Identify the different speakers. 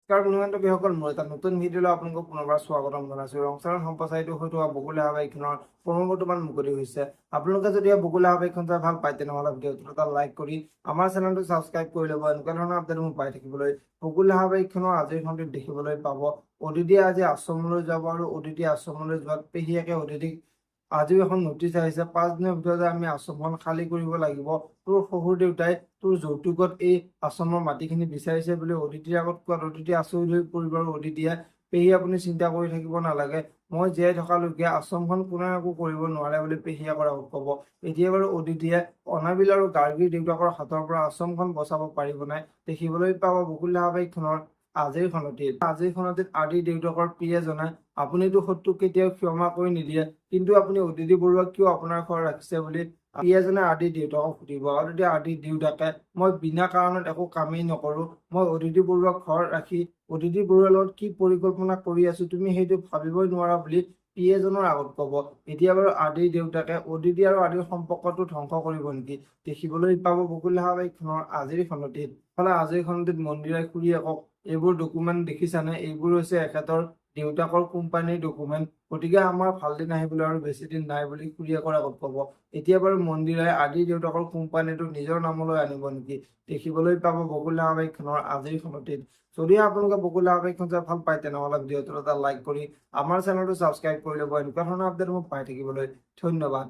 Speaker 1: নমস্কাৰ বন্ধুবান্ধৱ সকল, মোৰ এটা নতুন ভিডিঅ'লৈ আপোনালোকক পুনৰবাৰ স্বাগতম জনাইছোঁ। ৰংচাৰণ সম্প্ৰচাৰিত হৈ থকা বকুলা হাবাইখনৰ বৰ্তমান মুকলি হৈছে। আপোনালোকে যদি বকুলা হাবাইখন চাই ভাল পায় তেনেহ'লে ভিডিঅ'টো এটা লাইক কৰি আমাৰ চেনেলটো ছাবস্ক্ৰাইব কৰি ল'ব। এনেকুৱা ধৰণৰ আপডেট মোক পাই থাকিবলৈ। বকুলা হাবাইখনৰ আজিৰ খণ্ডিত দেখিবলৈ পাব অদিতিয়ে আজি আশ্ৰমলৈ যাব আৰু অদিতি আশ্ৰমলৈ যোৱাত পেহীয়েকে অদিতিক আজিও এখন নটিচ আহিছে। 5 দিনৰ ভিতৰতে আমি আশ্ৰমখন খালী কৰিব লাগিব। তোৰ শহুৰ দেউতাই তোৰ যৌতুকত এই আশ্ৰমৰ মাটিখিনি বিচাৰিছে বুলি অদিতিৰ আগত কোৱাত অদিতি আচৰিত হৈ পৰিব আৰু অদিতিয়ে, পেহী আপুনি চিন্তা কৰি থাকিব নালাগে, মই জীয়াই থকালৈকে আশ্ৰমখন কোনে একো কৰিব নোৱাৰে বুলি পেহীয়েকৰ আগত ক'ব। এতিয়া বাৰু অদিতিয়ে অনাবিল আৰু গাৰ্গীৰ দেউতাকৰ হাতৰ পৰা আশ্ৰমখন বচাব পাৰিব নাই দেখিবলৈ পাব বকুলা হাবাইখনৰ আজিৰ খনতিত আদিৰ দেউতাকৰ প্ৰিয়ে জনায়, আপুনিতো শত্ৰুক কেতিয়াও ক্ষমা কৰি নিদিয়ে, কিন্তু আপুনি অদিতি বৰুৱাক কিয় আপোনাৰ ঘৰত ৰাখিছে বুলি প্ৰিয়াজনে আদিৰ দেউতাকক সুধিব। আৰু তেতিয়া আদিৰ দেউতাকে, মই বিনা কাৰণত একো কামেই নকৰো, মই অদিতি বৰুৱাক ঘৰত ৰাখি অদিতি বৰুৱাৰ লগত কি পৰিকল্পনা কৰি আছো তুমি সেইটো ভাবিবই নোৱাৰা বুলি প্ৰিয়জনৰ আগত ক'ব। এতিয়া বাৰু আদিৰ দেউতাকে অদিতি আৰু আদিৰ সম্পৰ্কটো ধ্বংস কৰিব নেকি দেখিবলৈ পাব বকুলা হাবাইখনৰ আজিৰ খনতিত। আজিৰ খনতিত মন্দিৰাই খুৰীয়েকক, এইবোৰ ডকুমেণ্ট দেখিছানে, এইবোৰ হৈছে এখেতৰ দেউতাকৰ কোম্পানীৰ ডকুমেণ্ট, গতিকে আমাৰ ভাল দিন আহিবলৈ আৰু বেছি দিন নাই বুলি খুৰীয়েকৰ আগত ক'ব। এতিয়া বাৰু মন্দিৰাই আদিৰ দেউতাকৰ কোম্পানীটো নিজৰ নামলৈ আনিব নেকি দেখিবলৈ পাব বকুলা হাবাইখনৰ আজিৰ খনতিত। যদি আপোনালোকে বকুলা হাবাইখন চাই ভাল পায় তেনেহ'লে ভিডিঅ'টো এটা লাইক কৰি আমাৰ চেনেলটো ছাবস্ক্ৰাইব কৰি ল'ব। এনেকুৱা ধৰণৰ আপডেট মোক পাই থাকিবলৈ ধন্যবাদ।